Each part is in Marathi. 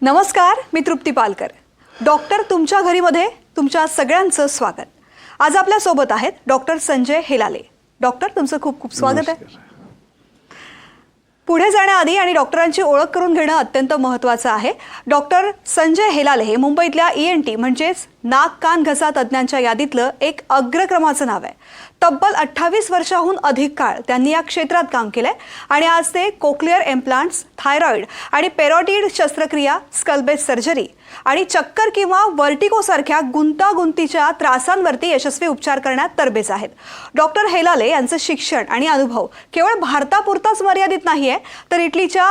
नमस्कार, मी तृप्ती पालकर. डॉक्टर तुमच्या घरीमध्ये तुमच्या सगळ्यांचं स्वागत. आज आपल्या सोबत आहेत डॉक्टर संजय हेलाले. डॉक्टर, तुमचं खूप खूप स्वागत आहे. पुढे जाण्याआधी आणि डॉक्टरांची ओळख करून घेणं अत्यंत महत्त्वाचं आहे. डॉक्टर संजय हेलाले हे मुंबईतल्या ENT म्हणजेच नाक कान घसा तज्ज्ञांच्या यादीतलं एक अग्रक्रमाचं नाव आहे. तब्बल 28 वर्षाहून अधिक काळ त्यांनी या क्षेत्रात काम केलंय आणि आज ते कोक्लिअर इम्प्लांट्स, थायरॉइड आणि पेरोटिड शस्त्रक्रिया, स्कल्बेस सर्जरी आणि चक्कर किंवा वर्टिगो सारख्या गुंतागुंतीच्या त्रासांवरती यशस्वी उपचार करण्यात तरबेज आहेत. डॉक्टर हेलाले यांचं शिक्षण आणि अनुभव केवळ भारतापुरताच मर्यादित नाहीये, तर इटलीच्या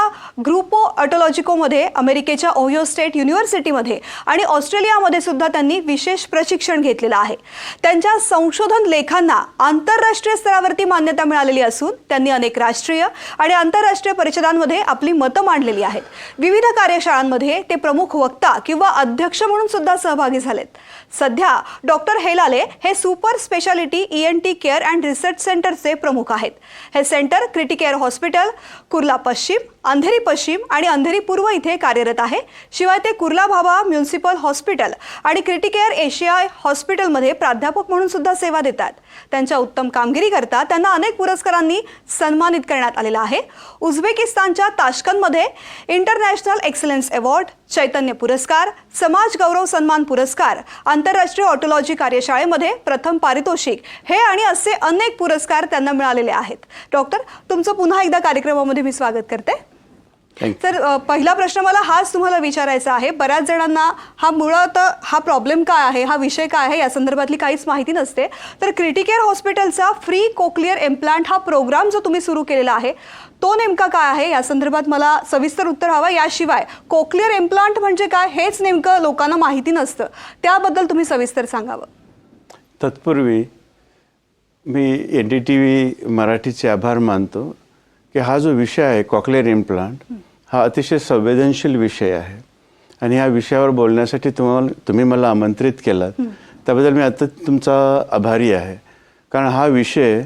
ग्रुपो ऑटोलॉजिकोमध्ये, अमेरिकेच्या ओहियो स्टेट युनिव्हर्सिटीमध्ये आणि ऑस्ट्रेलियामध्ये सुद्धा त्यांनी विशेष प्रशिक्षण घेतलेलं आहे. त्यांच्या संशोधन लेखांना आंतरराष्ट्रीय स्तरावरती मान्यता मिळालेली असून त्यांनी अनेक राष्ट्रीय आणि आंतरराष्ट्रीय परिषदांमध्ये आपली मतं मांडलेली आहेत. विविध कार्यशाळांमध्ये ते प्रमुख वक्ता किंवा अध्यक्ष म्हणून सुद्धा सहभागी झालेत. सध्या डॉक्टर हेलाले हे super speciality ENT care and research सेंटरचे प्रमुख आहेत. हे सेंटर क्रिटिकेअर हॉस्पिटल, कुर्ला पश्चिम, अंधेरी पश्चिम आणि अंधेरी पूर्व इथे कार्यरत आहे. शिवाय ते कुर्ला भाभा म्युनिसिपल हॉस्पिटल आणि क्रिटिकेअर एशिया हॉस्पिटलमध्ये प्राध्यापक म्हणून सुद्धा सेवा देतात. त्यांच्या उत्तम कामगिरीकरता त्यांना अनेक पुरस्कारांनी सन्मानित करण्यात आलेलं आहे. उझबेकिस्तानच्या ताश्कंदमध्ये इंटरनॅशनल एक्सलन्स अवॉर्ड, चैतन्य पुरस्कार, समाज गौरव सन्मान पुरस्कार, आंतरराष्ट्रीय ऑटोलॉजी कार्यशाळेमध्ये प्रथम पारितोषिक हे आणि असे अनेक पुरस्कार त्यांना मिळालेले आहेत. डॉक्टर, तुमचं पुन्हा एकदा कार्यक्रमामध्ये मी स्वागत करते. तर पहिला प्रश्न मला हाच तुम्हाला विचारायचा आहे. बऱ्याच जणांना मुळात हा प्रॉब्लेम काय आहे, हा विषय काय आहे या संदर्भातली काहीच माहिती नसते. तर क्रिटिकेअर हॉस्पिटलचा फ्री कोक्लिअर इम्प्लांट हा प्रोग्राम जो तुम्ही सुरू केलेला आहे तो नेमका काय आहे या संदर्भात मला सविस्तर उत्तर हवं. याशिवाय कोक्लिअर इम्प्लांट म्हणजे काय हेच नेमकं लोकांना माहिती नसतं, त्याबद्दल तुम्ही सविस्तर सांगावं. तत्पूर्वी मी NDTV मराठीचे आभार मानतो की हा जो विषय आहे कोक्लिअर इम्प्लांट हा अतिशय संवेदनशील विषय आहे आणि ह्या विषयावर बोलण्यासाठी तुम्ही मला आमंत्रित केलात, त्याबद्दल मी आता तुमचा आभारी आहे. कारण हा विषय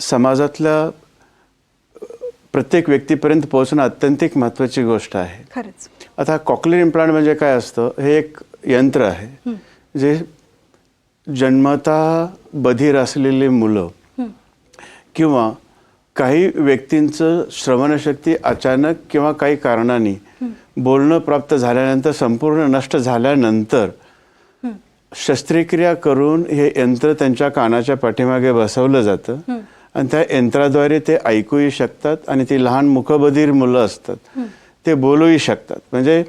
समाजातल्या प्रत्येक व्यक्तीपर्यंत पोहोचणं अत्यंतिक महत्त्वाची गोष्ट आहे. खरंच. आता कोक्लिअर इम्प्लांट म्हणजे काय असतं, हे एक यंत्र आहे जे जन्मतः बधिर असलेले मुलं किंवा काही व्यक्तींचं श्रवणशक्ती अचानक किंवा काही कारणाने बोलणं प्राप्त झाल्यानंतर, संपूर्ण नष्ट झाल्यानंतर शस्त्रक्रिया करून हे यंत्र त्यांच्या कानाच्या पाठीमागे बसवलं जातं आणि त्या यंत्राद्वारे ते ऐकूही शकतात आणि ती लहान मुकबधीर मुलं असतात ते बोलूही शकतात. म्हणजे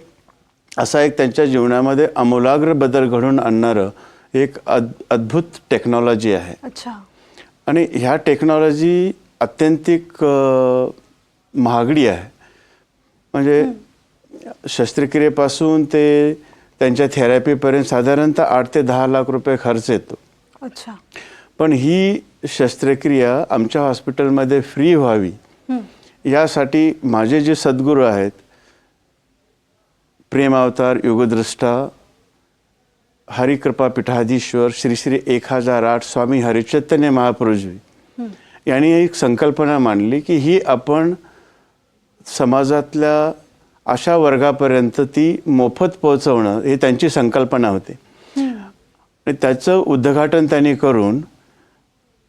असा एक त्यांच्या जीवनामध्ये आमूलाग्र बदल घडवून आणणारं एक अद्भुत टेक्नॉलॉजी आहे. अच्छा. आणि ह्या टेक्नॉलॉजी अत्यंतिक महागडी आहे. म्हणजे शस्त्रक्रियेपासून ते त्यांच्या थेरपीपर्यंत साधारणतः 8 ते 10 लाख रुपये खर्च येतो. अच्छा. पण ही शस्त्रक्रिया आमच्या हॉस्पिटलमध्ये फ्री व्हावी यासाठी माझे जे सद्गुरू आहेत, प्रेम अवतार युगदृष्टा हरिकृपा पीठाधीश्वर श्री श्री 1008 स्वामी हरिचैतन्य महापुरुषजी यांनी एक संकल्पना मांडली की ही आपण समाजातल्या अशा वर्गापर्यंत ती मोफत पोहोचवणं ही त्यांची संकल्पना होती. आणि त्याचं उद्घाटन त्यांनी करून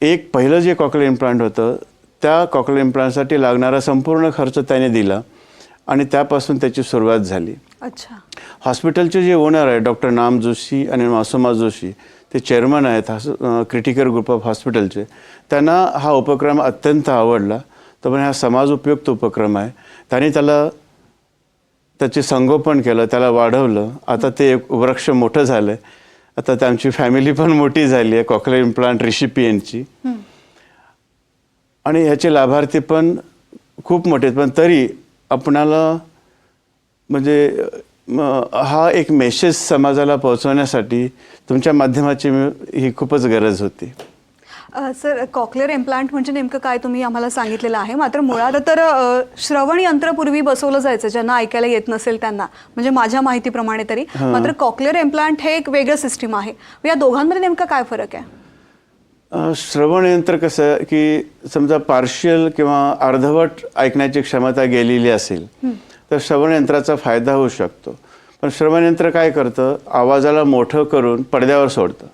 एक पहिलं जे कोक्लिअर इम्प्लांट होतं त्या कोक्लिअर इम्प्लांटसाठी लागणारा संपूर्ण खर्च त्याने दिला आणि त्यापासून त्याची सुरुवात झाली. अच्छा. हॉस्पिटलचे जे ओनर आहे डॉक्टर नाम जोशी आणि मासुमा जोशी, ते चेअरमन आहेत क्रिटिकेअर ग्रुप ऑफ हॉस्पिटलचे. त्यांना हा उपक्रम अत्यंत आवडला. तो पण हा समाज उपयुक्त उपक्रम आहे. त्यांनी त्याचे संगोपन केलं, त्याला वाढवलं. आता ते एक वृक्ष मोठं झालं आहे. आता त्यांची फॅमिली पण मोठी झाली आहे कोक्लिअर इम्प्लांट रिसिपियंटची आणि ह्याचे लाभार्थी पण खूप मोठे आहेत. पण तरी आपणाला म्हणजे हा एक मेसेज समाजाला पोहोचवण्यासाठी तुमच्या माध्यमाची ही खूपच गरज होती. सर, कोक्लिअर इम्प्लांट म्हणजे नेमकं काय तुम्ही आम्हाला सांगितलेलं आहे. मात्र मुळात तर श्रवण यंत्र पूर्वी बसवलं जायचं ज्यांना ऐकायला येत नसेल त्यांना, म्हणजे माझ्या माहितीप्रमाणे तरी. मात्र कोक्लिअर इम्प्लांट हे एक वेगळं सिस्टीम आहे. या दोघांमध्ये नेमका काय फरक आहे? श्रवण यंत्र कसं की समजा पार्शियल किंवा अर्धवट ऐकण्याची क्षमता गेलेली असेल तर श्रवण यंत्राचा फायदा होऊ शकतो. पण श्रवणयंत्र काय करतं, आवाजाला मोठं करून पडद्यावर सोडतं.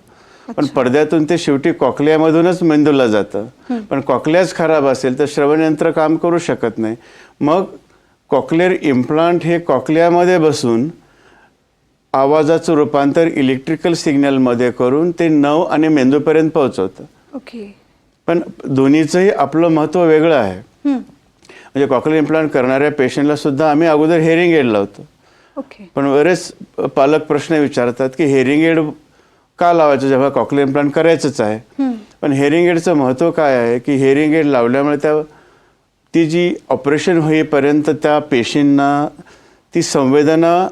पण पडद्यातून ते शेवटी कॉकलियामधूनच मेंदूला जातं. पण कॉकलियाच खराब असेल तर श्रवणयंत्र काम करू शकत नाही. मग कॉकलिअर इम्प्लांट हे कॉकलियामध्ये बसून आवाजाचं रूपांतर इलेक्ट्रिकल सिग्नलमध्ये करून ते नव आणि मेंदूपर्यंत पोहोचवतं. ओके. पण दोन्हीचंही आपलं महत्त्व वेगळं आहे. म्हणजे कॉकलिअर इम्प्लांट करणाऱ्या पेशंटला सुद्धा आम्ही अगोदर हेअरिंग एड लावतो. ओके. पण बरेच पालक प्रश्न विचारतात की हेअरिंग एड का लावायचं जेव्हा कॉकलिअर इम्प्लांट करायचंच आहे. पण हेअरिंग एडचं महत्त्व काय आहे की हेअरिंग एड लावल्यामुळे ती जी ऑपरेशन होईपर्यंत त्या पेशींना ती संवेदना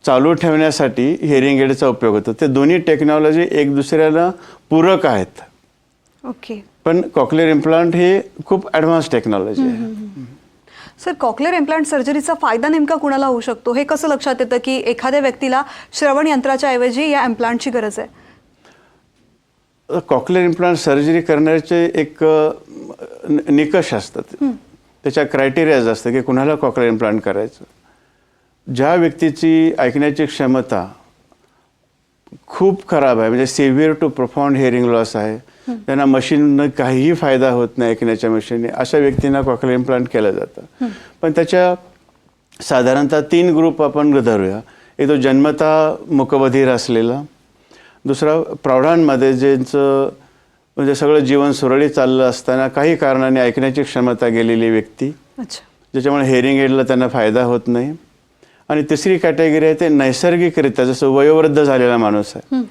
चालू ठेवण्यासाठी हेअरिंग एडचा उपयोग होतो. ते दोन्ही टेक्नॉलॉजी एक दुसऱ्याला पूरक आहेत. ओके. पण कॉकलिअर इम्प्लांट हे खूप ॲडव्हान्स टेक्नॉलॉजी आहे. सर, कॉकलिअर इम्प्लांट सर्जरीचा फायदा नेमका कुणाला होऊ शकतो, हे कसं लक्षात येतं की एखाद्या व्यक्तीला श्रवण यंत्राच्या ऐवजी या इम्प्लांटची गरज आहे? कॉकलिअर इम्प्लांट सर्जरी करण्याचे एक निकष असतात, त्याच्या क्रायटेरियाज असतात की कुणाला कॉकलिअर इम्प्लांट करायचं. ज्या व्यक्तीची ऐकण्याची क्षमता खूप खराब आहे, म्हणजे severe to profound hearing loss आहे, त्यांना मशीननं काहीही फायदा होत नाही ऐकण्याच्या मशीनने, अशा व्यक्तींना कॉकलिअर इम्प्लांट केलं जातं. पण त्याच्या साधारणतः 3 ग्रुप आपण धरूया. एक तो जन्मता मूकबधीर असलेला, दुसरा प्रौढांमध्ये ज्यांचं म्हणजे सगळं जीवन सुरळीत चाललं असताना काही कारणाने ऐकण्याची क्षमता गेलेली व्यक्ती, ज्याच्यामुळे हेअरिंग एडला त्यांना फायदा होत नाही. आणि तिसरी कॅटेगरी आहे ते नैसर्गिकरित्या, जसं वयोवृद्ध झालेला माणूस आहे,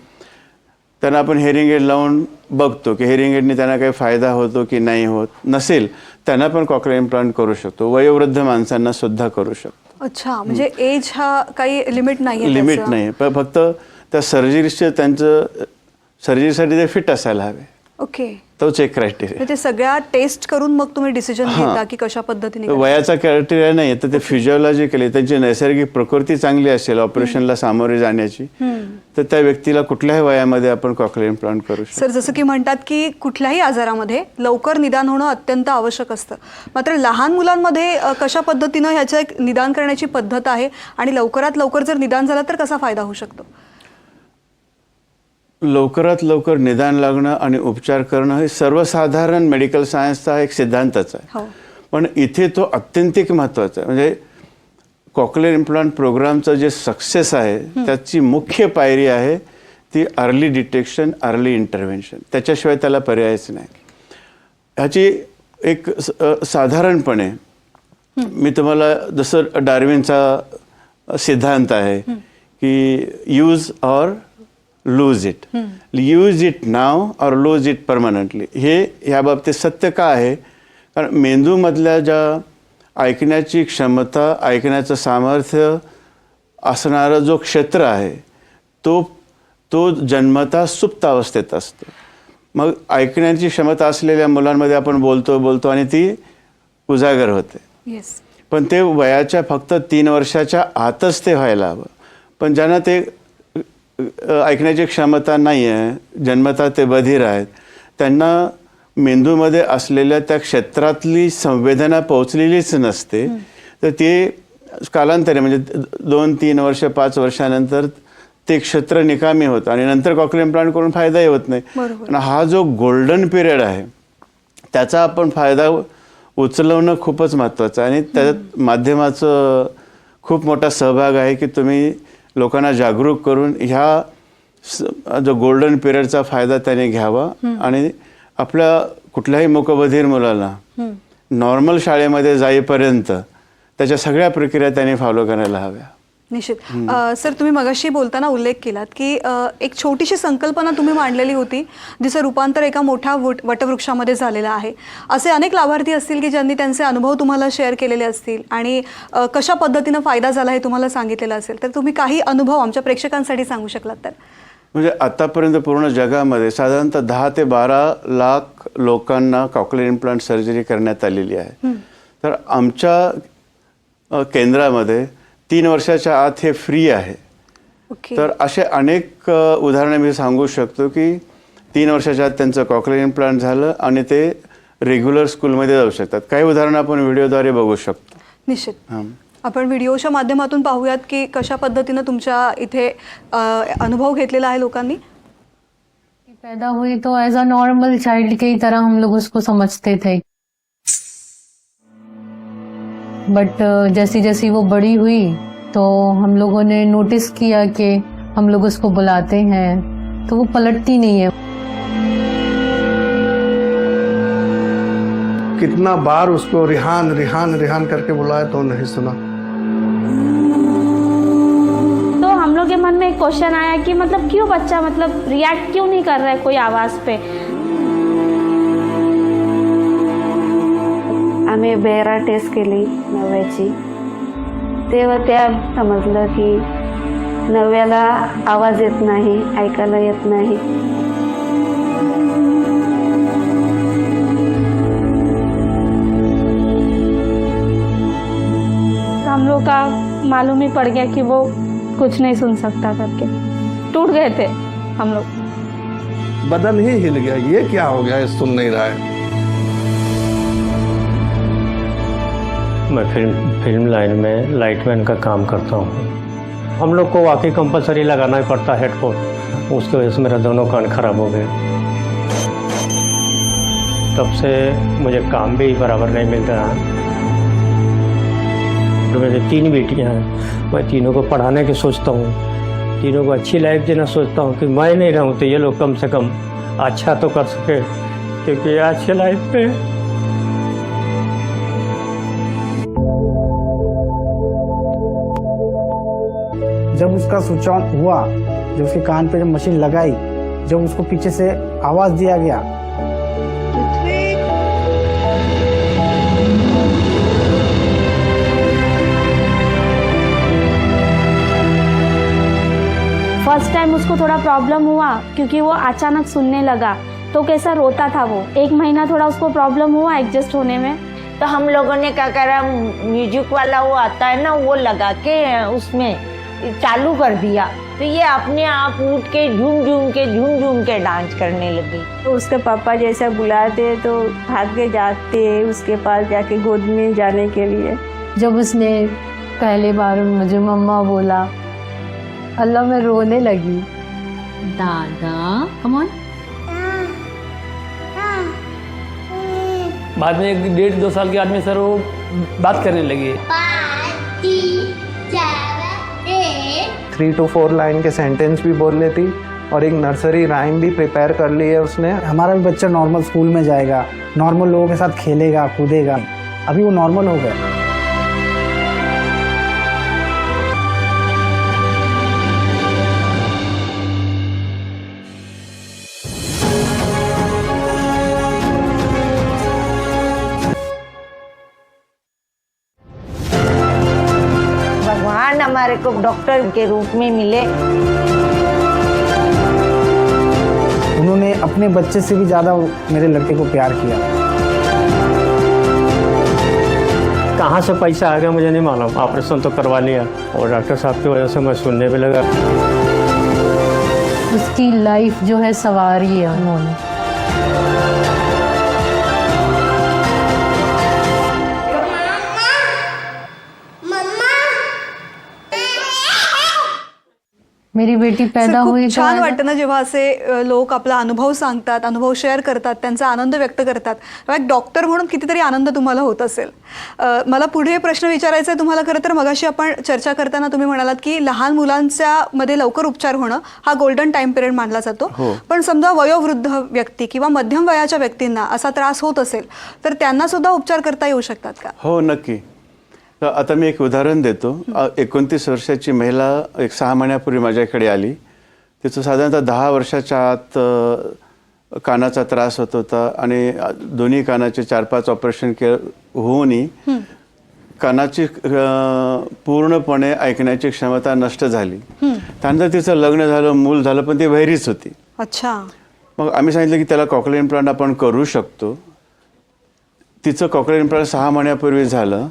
त्यांना आपण हेअरिंग एड लावून बघतो की हेअरिंग एडने त्यांना काही फायदा होतो की नाही होत. नसेल त्यांना पण कॉकलिअर इम्प्लांट करू शकतो. वयोवृद्ध माणसांना सुद्धा करू शकतो. अच्छा, म्हणजे एज हा काही लिमिट नाही? लिमिट नाही, पण फक्त त्या सर्जरीसाठी ते फिट असायला हवे. ओके. तोच एक क्रायटेरिया. ते सगळ्या टेस्ट करून मग तुम्ही डिसिजन घेता की कशा पद्धतीने? वयाचा क्रायटेरिया नाही, तर ते फिजिओलॉजिकली त्यांची नैसर्गिक प्रकृती चांगली असेल ऑपरेशनला सामोरे जाण्याची, तर त्या व्यक्तीला कुठल्याही वयामध्ये आपण कॉकलिअर इम्प्लांट करू शकतो. सर, जसं की म्हणतात की कुठल्याही आजारामध्ये लवकर निदान होणं अत्यंत आवश्यक असतं. मात्र लहान मुलांमध्ये कशा पद्धतीनं ह्याचं एक निदान करण्याची पद्धत आहे आणि लवकरात लवकर जर निदान झालं तर कसा फायदा होऊ शकतो? लवकरात लवकर निदान लागणं आणि उपचार करणं हे सर्वसाधारण मेडिकल सायन्सचा एक सिद्धांतच आहे. पण इथे तो अत्यंतिक महत्त्वाचा आहे. म्हणजे कॉकलिअर इम्प्लांट प्रोग्रामचं जे सक्सेस आहे त्याची मुख्य पायरी आहे ती अर्ली डिटेक्शन, अर्ली इंटरव्हेन्शन. त्याच्याशिवाय त्याला पर्यायच नाही. ह्याची एक साधारणपणे मी तुम्हाला, जसं डार्विनचा सिद्धांत आहे की use or lose it, use it नाव और लूज इट परमनंटली. हे ह्या बाबतीत सत्य का आहे? कारण मेंदूमधल्या ज्या ऐकण्याची क्षमता, ऐकण्याचं सामर्थ्य असणारा जो क्षेत्र आहे तो जन्मता सुप्त अवस्थेत असतो. मग ऐकण्याची क्षमता असलेल्या मुलांमध्ये आपण बोलतो आणि ती उजागर होते. पण ते वयाच्या फक्त 3 वर्षाच्या आतच ते व्हायला हवं. पण ज्यांना ते ऐकण्याची क्षमता नाही आहे, जन्मतः ते बधिर आहेत, त्यांना मेंदूमध्ये असलेल्या त्या क्षेत्रातली संवेदना पोहोचलेलीच नसते. तर ते कालांतरे म्हणजे 2-3 वर्ष 5 वर्षानंतर ते क्षेत्र निकामी होतं आणि नंतर कॉकलिअर इम्प्लांट करून फायदाही होत नाही. आणि हा जो गोल्डन पिरियड आहे त्याचा आपण फायदा उचलवणं खूपच महत्त्वाचं आहे. आणि त्यात माध्यमाचं खूप मोठा सहभाग आहे की तुम्ही लोकांना जागरूक करून ह्या जो गोल्डन पिरियडचा फायदा त्याने घ्यावा आणि आपल्या कुठल्याही मूकबधीर मुलाला नॉर्मल शाळेमध्ये जाईपर्यंत त्याच्या सगळ्या प्रक्रिया त्याने फॉलो करायला हव्या. निश्चित. सर, तुम्ही मगाशी बोलताना उल्लेख केलात की एक छोटीशी संकल्पना तुम्ही मांडलेली होती जिचं रूपांतर एका मोठ्या वटवृक्षामध्ये झालेलं आहे. असे अनेक लाभार्थी असतील की ज्यांनी त्यांचे अनुभव तुम्हाला शेअर केलेले असतील आणि कशा पद्धतीनं फायदा झाला हे तुम्हाला सांगितलेलं असेल, तर तुम्ही काही अनुभव आमच्या प्रेक्षकांसाठी सांगू शकलात तर? म्हणजे आतापर्यंत पूर्ण जगामध्ये साधारणतः 10 ते 12 लाख लोकांना कॉकलिअर इम्प्लांट सर्जरी करण्यात आलेली आहे. तर आमच्या केंद्रामध्ये 3 वर्षाच्या आत हे फ्री आहे. तर असे अनेक उदाहरणं मी सांगू शकतो की 3 वर्षाच्या आत त्यांचं कॉकलिअर इम्प्लांट झालं आणि ते रेग्युलर स्कूलमध्ये जाऊ शकतात. काही उदाहरणं आपण व्हिडिओद्वारे बघू शकतो. निश्चित. आपण व्हिडिओच्या माध्यमातून पाहूयात की कशा पद्धतीनं तुमच्या इथे अनुभव घेतलेला आहे लोकांनी. पैदा हुई तो एज अ नॉर्मल चाइल्ड की तरह हम लोग उसको समझते थे, बट जैसी जैसी वो बड़ी हुई तो हम लोगों ने नोटिस किया कि हम लोग उसको बुलाते हैं तो वो पलटती नहीं है. कितना बार उसको रिहान रिहान रिहान करके बुलाया तो नहीं सुना. तो हम लोग के मन में एक क्वेश्चन आया कि मतलब क्यों बच्चा मतलब रिएक्ट क्यों नहीं कर रहा है कोई आवाज पे. आम्ही बेरा टेस्ट केली नव्याची, तेव्हा त्या समजलं की नव्याला आवाज येत नाही, ऐकायला येत नाही. हम लोग का मालूम ही पड़ गया कि वो कुछ नहीं सुन सकता करके टूट गए थे हम लोग. बदन ही हिल गया, ये क्या हो गया, ये सुन नहीं रहा है. मैं फिल्म लाइन में लाइटमैन का काम करता हूँ. हम लोग को वाकई कंपलसरी लगाना ही पड़ता हेडफोन, उसकी वजह से मेरा दोनों कान खराब हो गए. तब से मुझे काम भी बराबर नहीं मिल रहा है. तो मेरे 3 बेटियाँ हैं, मैं तीनों को पढ़ाने की सोचता हूँ, तीनों को अच्छी लाइफ देना सोचता हूँ कि मैं नहीं रहूँ तो ये लोग कम से कम अच्छा तो कर सके, क्योंकि आज की लाइफ में जब उसका स्विच ऑन हुआ, जब उसके कान पे जब मशीन लगाई, जब उसको पीछे से आवाज दिया गया, फर्स्ट टाइम उसको थोड़ा प्रॉब्लम हुआ क्योंकि वो अचानक सुनने लगा तो कैसा रोता था वो. 1 महीना थोड़ा उसको प्रॉब्लम हुआ एडजस्ट होने में. तो हम लोगों ने क्या करा, म्यूजिक वाला वो आता है ना, वो लगा के उसमें चालू कर दिया तो ये अपने आप उठ के झूम झूम के डांस करने लगी. तो उसके पापा जैसा बुलाते तो भाग के जाते उसके पास जाके गोद में जाने के लिए. जब उसने पहली बार मुझे मम्मा बोला, अल्लाह मैं रोने लगी. दादा कम ऑन. बाद में 1.5-2 साल के आदमी सर वो बात करने लगी. 3 to 4 लाइन के सेंटेंस भी बोल लेती और एक नर्सरी राइम भी प्रिपेयर कर ली है उसने. हमारा भी बच्चा नॉर्मल स्कूल में जाएगा, नॉर्मल लोगों के साथ खेलेगा कूदेगा. अभी वो नॉर्मल हो गया. भगवान हमारे को डॉक्टर के रूप में मिले. उन्होंने अपने बच्चे से भी ज्यादा मेरे लड़के को प्यार किया. कहाँ से पैसा आ गया मुझे नहीं मालूम. ऑपरेशन तो करवा लिया और डॉक्टर साहब की वजह से मैं सुनने भी लगा. उसकी लाइफ जो है सवारी है उन्होंने. मेरी बेटी पैदा खूप हुई छान तो वाटतं ना जेव्हा असे लोक आपला अनुभव सांगतात, अनुभव शेअर करतात, त्यांचा आनंद व्यक्त करतात. तेव्हा एक डॉक्टर म्हणून कितीतरी आनंद तुम्हाला होत असेल. मला पुढे प्रश्न विचारायचा आहे तुम्हाला. खरं तर मगाशी आपण चर्चा करताना तुम्ही म्हणालात की लहान मुलांच्या मध्ये लवकर उपचार होणं हा गोल्डन टाइम पिरियड मानला जातो. पण समजा वयोवृद्ध व्यक्ती किंवा मध्यम वयाच्या व्यक्तींना असा त्रास होत असेल तर त्यांना सुद्धा उपचार करता येऊ शकतात का? हो, नक्की. तर आता मी एक उदाहरण देतो. 29 वर्षाची महिला एक 6 महिन्यापूर्वी माझ्याकडे आली. तिचं साधारणतः 10 वर्षाच्या आत कानाचा त्रास होत होता आणि दोन्ही कानाचे 4-5 ऑपरेशन होऊनही कानाची पूर्णपणे ऐकण्याची क्षमता नष्ट झाली. त्यानंतर तिचं लग्न झालं, मूल झालं, पण ती बहिरीच होती. अच्छा. मग आम्ही सांगितलं की त्याला कॉक्लिअर इम्प्लांट आपण करू शकतो. तिचं कॉक्लिअर इम्प्लांट 6 महिन्यापूर्वी झालं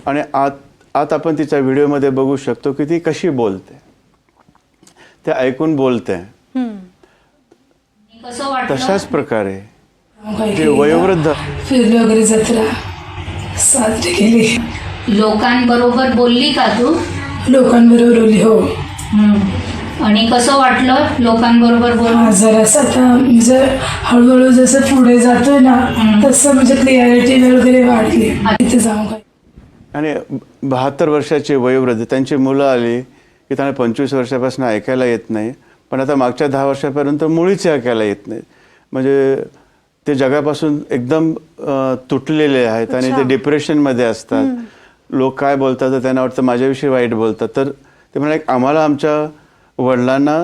आणि आत आपण तिच्या व्हिडिओमध्ये बघू शकतो की ती कशी बोलते, ते ऐकून बोलते. तशाच प्रकारे जे वयोवृद्ध फिरलो वगैरे जत्रा साजरी केली. लोकांबरोबर बोलली का तू? लोकांबरोबर बोलली, हो. आणि कसं वाटलं लोकांबरोबर बोलून? जरासं आता म्हणजे हळूहळू जसं पुढे जातोय ना तसं म्हणजे क्लिअरिटी वगैरे वाढली तिथे जाऊन. आणि 72 वर्षाचे वयोवृद्ध त्यांची मुलं आली की त्यांना 25 वर्षापासून ऐकायला येत नाही, पण आता मागच्या 10 वर्षापर्यंत मुळीच ऐकायला येत नाही. म्हणजे ते जगापासून एकदम तुटलेले आहेत आणि ते डिप्रेशनमध्ये असतात. लोक काय बोलतात तर त्यांना वाटतं माझ्याविषयी वाईट बोलतात. तर ते म्हणाले आम्हाला आमच्या वडिलांना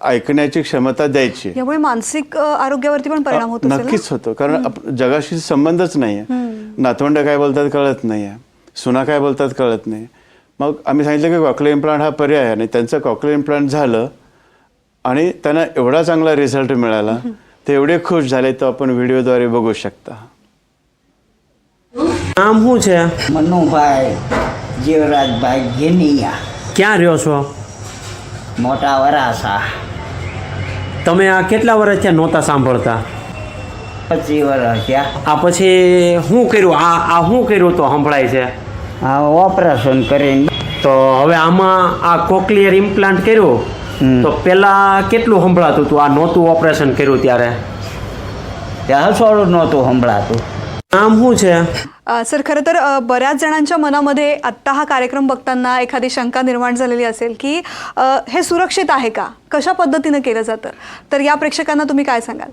ऐकण्याची क्षमता द्यायची. यामुळे मानसिक आरोग्यावरती पण परिणाम होतो. नक्कीच होतो, कारण जगाशी संबंधच नाही आहे. नातवंड काय बोलतात कळत नाही आहे, सुना काय बोलतात कळत नाही. मग आम्ही सांगितलं की कॉकलियर इम्प्लांट हा पर्याय आहे. आणि त्यांचं कॉकलियर इम्प्लांट झालं आणि त्यांना एवढा चांगला रिझल्ट मिळाला, ते एवढे खुश झाले, तो आपण व्हिडिओद्वारे बघू शकता. नाम શું છે? મનુભાઈ જીવરાજભાઈ ઘેનિયા. ક્યાં રહ્યો છો? મોટા વરાસા. તમે આ કેટલા વર્ષ થયા નહોતા સાંભળતા? 25 વર્ષ થયા. આ પછી શું કર્યું? આ શું કર્યું તો સંભળાય છે? આ ઓપરેશન કરીને. તો હવે આમાં આ કોક્લિયર ઇમ્પ્લાન્ટ કર્યું તો પહેલાં કેટલું સંભળાતું હતું? આ નહોતું ઓપરેશન કર્યું ત્યારે? ત્યાં હસોડું નહોતું સંભળાતું. નામ શું છે? सर, खरं तर बऱ्याच जणांच्या मनामध्ये आत्ता हा कार्यक्रम बघताना एखादी शंका निर्माण झालेली असेल की हे सुरक्षित आहे का, कशा पद्धतीनं केलं जातं, तर या प्रेक्षकांना तुम्ही काय सांगाल?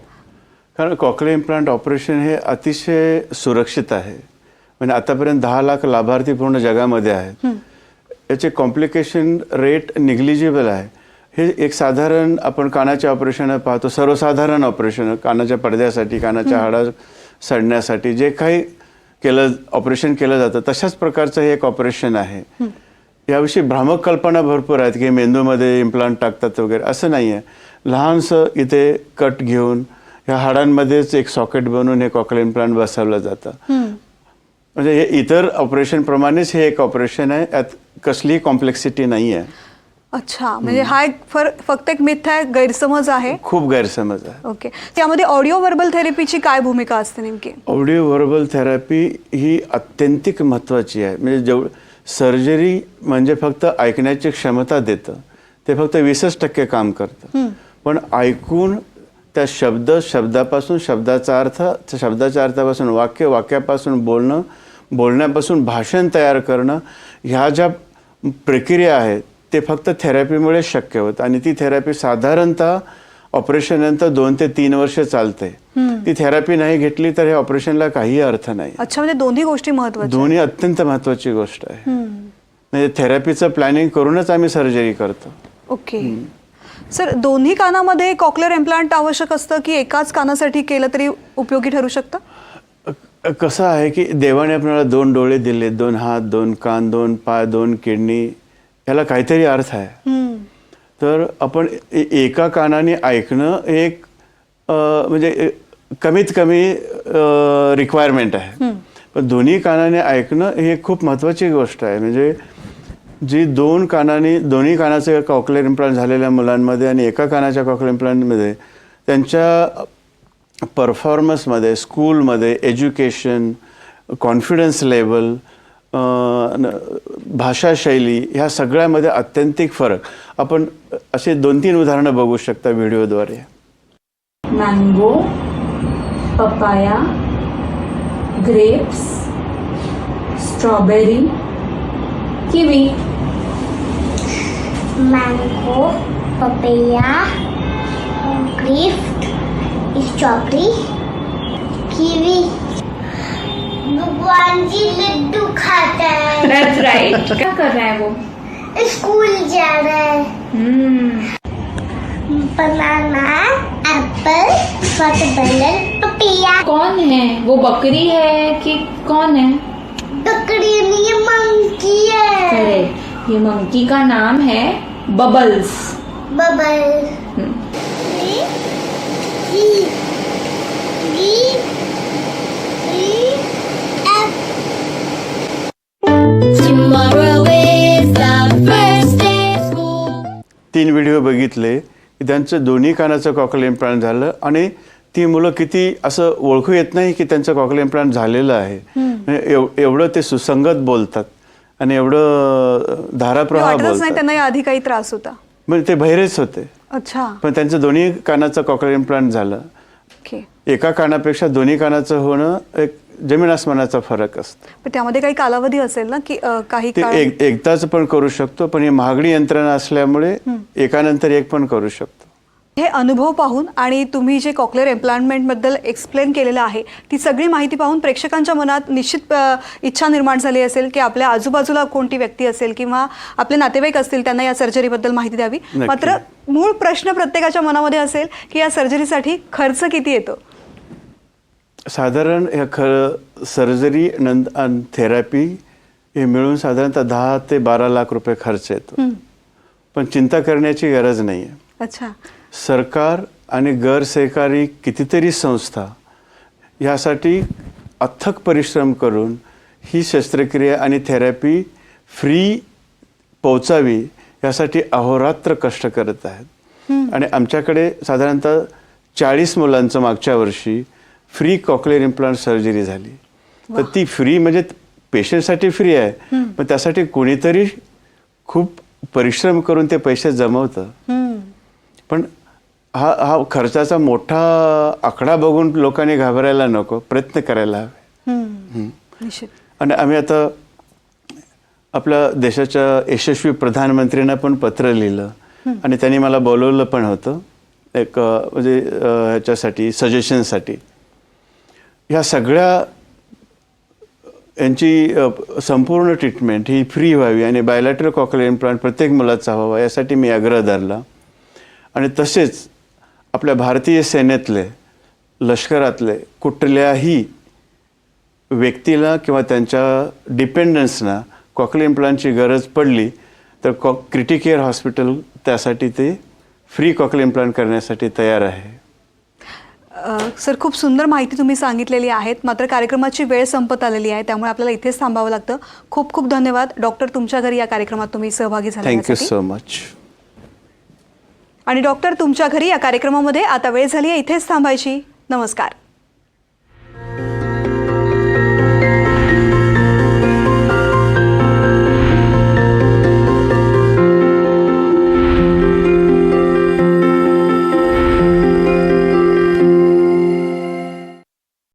कारण कॉकलियर इम्प्लांट ऑपरेशन हे अतिशय सुरक्षित आहे. म्हणजे आतापर्यंत 10 लाख लाभार्थी पूर्ण जगामध्ये आहेत. याचे कॉम्प्लिकेशन रेट निग्लिजिबल आहे. हे एक साधारण आपण कानाचे ऑपरेशन पाहतो, सर्वसाधारण ऑपरेशन, कानाच्या पडद्यासाठी, कानाच्या हाडा सडण्यासाठी जे काही ऑपरेशन केलं जातं तशाच प्रकारचं हे एक ऑपरेशन आहे. याविषयी भ्रामक कल्पना भरपूर आहेत की मेंदूमध्ये इम्प्लांट टाकतात वगैरे. असं नाही आहे. लहानसं इथे कट घेऊन ह्या हाडांमध्येच एक सॉकेट बनवून हे कॉकलियर इम्प्लांट बसवलं जातं. म्हणजे हे इतर ऑपरेशनप्रमाणेच हे एक ऑपरेशन आहे. यात कसलीही कॉम्प्लेक्सिटी नाही आहे. अच्छा, म्हणजे हा एक फक्त एक मिथ आहे, गैरसमज आहे. खूप गैरसमज आहे. ओके. त्यामध्ये ऑडिओ व्हर्बल थेरपीची काय भूमिका असते नेमकी? ऑडिओ व्हर्बल थेरपी ही अत्यंतिक महत्त्वाची आहे. म्हणजे सर्जरी म्हणजे फक्त ऐकण्याची क्षमता देतं, ते फक्त 20% काम करतं. पण ऐकून त्या शब्दापासून शब्दाचा अर्थ, शब्दाच्या अर्थापासून वाक्यापासून बोलण्यापासून भाषण तयार करणं, ह्या ज्या प्रक्रिया आहेत ते फक्त थेरपीमुळे शक्य होतं. आणि ती थेरपी साधारणतः ऑपरेशननंतर 2 ते 3 वर्ष चालते. ती थेरपी नाही घेतली तर हे ऑपरेशनला काही अर्थ नाही. अच्छा, म्हणजे दोन्ही गोष्टी महत्त्वाच्या. दोन्ही अत्यंत महत्त्वाची गोष्ट आहे. म्हणजे थेरपीचं प्लॅनिंग करूनच आम्ही सर्जरी करतो. ओके. सर, दोन्ही कानामध्ये कॉकलियर इम्प्लांट आवश्यक असतं की एकाच कानासाठी केलं तरी उपयोगी ठरू शकतं? कसं आहे की देवाने आपल्याला 2 डोळे दिले, 2 हात, 2 कान, 2 पाय, 2 किडनी, याला काहीतरी अर्थ आहे. तर आपण एका कानाने ऐकणं एक म्हणजे कमीत कमी रिक्वायरमेंट आहे. पण दोन्ही कानाने ऐकणं हे खूप महत्त्वाची गोष्ट आहे. म्हणजे जी दोन्ही कानाचे कॉकलियर इम्प्लांट झालेल्या मुलांमध्ये आणि एका कानाच्या कॉकलियर इम्प्लांटमध्ये त्यांच्या परफॉर्मन्समध्ये, स्कूलमध्ये, एज्युकेशन, कॉन्फिडन्स लेवल, भाषाशैली, ह्या सगळ्यामध्ये अत्यंतिक फरक. आपण असे 2-3 उदाहरणं बघू शकता व्हिडिओद्वारे. Mango, papaya, grapes, strawberry, kiwi. Mango, पपैया, ग्रेप्स, स्ट्रॉबेरी, कीवी. भगवान जी लड्डू खाता है. That's right. क्या कर रहा है वो? स्कूल जा रहा है. बनाना, एप्पल, वाटरमेलन, पपैया. कौन है वो? बकरी है कि कौन है? बकरी नहीं, ये मंकी है. करेक्ट. ये मंकी का नाम है बबल्स. बबल. तीन व्हिडिओ बघितले की त्यांचं दोन्ही कानाचं कॉकलियर इम्प्लांट झालं आणि ती मुलं किती असं ओळखू येत नाही की त्यांचं कॉकलियर इम्प्लांट झालेलं आहे. एवढं ते सुसंगत बोलतात. आणि एवढं धाराप्रवाह वाटतच नाही बोलतात. त्यांना या आधी काही त्रास होता. म्हणजे ते बहिरेच होते, अच्छा, पण त्यांचं दोन्ही कानाचं कॉक्लिअर इम्प्लांट झालं. ओके. एका कानापेक्षा दोन्ही कानाचं होणं एक जमीन आसमानाचा फरक असतो. पण त्यामध्ये काही कालावधी असेल ना, की काही ते काळ एकदाच पण करू शकतो, पण ही महागडी यंत्रणा असल्यामुळे एकानंतर एक पण करू शकतो. हे अनुभव पाहून आणि तुम्ही जे कॉक्लिअर इम्प्लांटमेंटबद्दल एक्सप्लेन केलेलं आहे ती सगळी माहिती पाहून प्रेक्षकांच्या मनात निश्चित इच्छा निर्माण झाली असेल की आपल्या आजूबाजूला कोणती व्यक्ती असेल किंवा आपले नातेवाईक असतील त्यांना या सर्जरीबद्दल माहिती द्यावी. नक्की. मात्र मूळ प्रश्न प्रत्येकाच्या मनामध्ये असेल की या सर्जरीसाठी खर्च किती येतो. साधारण ह्या सर्जरी आणि थेरपी हे मिळून साधारणतः 10 ते 12 लाख रुपये खर्च येतो. पण चिंता करण्याची गरज नाही आहे. अच्छा, सरकार आणि गैर सरकारी कितीतरी संस्था यासाठी अथक परिश्रम करून ही शस्त्रक्रिया आणि थेरपी फ्री पोचावी यासाठी अहोरात्र कष्ट करत आहेत. आणि आमच्याकडे साधारणतः 40 मुलांचं मागच्या वर्षी फ्री कॉक्लिअर इम्प्लांट सर्जरी झाली. तर ती फ्री म्हणजे पेशंटसाठी फ्री आहे, पण त्यासाठी कोणीतरी खूप परिश्रम करून ते पैसे जमवतं. पण हा खर्चाचा मोठा आकडा बघून लोकांनी घाबरायला नको, प्रयत्न करायला हवे. निश्चित. आणि आम्ही आता आपल्या देशाच्या यशस्वी प्रधानमंत्र्यांना पण पत्र लिहिलं आणि त्यांनी मला बोलवलं पण होतं एक म्हणजे ह्याच्यासाठी सजेशनसाठी. ह्या सगळ्या यांची संपूर्ण ट्रीटमेंट ही फ्री व्हावी आणि बायलॅटरल कॉक्लिअर इम्प्लांट प्रत्येक मुलाचा व्हावा यासाठी मी आग्रह धरला. आणि तसेच आपल्या भारतीय सेनेतले लष्करातले कुठल्याही व्यक्तीला किंवा त्यांच्या डिपेंडन्सना कॉक्लिअर इम्प्लांटची गरज पडली तर क्रिटिकेअर हॉस्पिटल त्यासाठी ते फ्री कॉक्लिअर इम्प्लांट करण्यासाठी तयार आहे. सर, खूप सुंदर माहिती तुम्ही सांगितलेली आहेत. मात्र कार्यक्रमाची वेळ संपत आलेली आहे, त्यामुळे आपल्याला इथेच थांबावं लागतं. खूप खूप धन्यवाद डॉक्टर, तुमच्या घरी या कार्यक्रमात तुम्ही सहभागी झाले. Thank you so much. आणि डॉक्टर, तुमच्या घरी या कार्यक्रमामध्ये आता वेळ झाली आहे इथेच थांबायची. नमस्कार.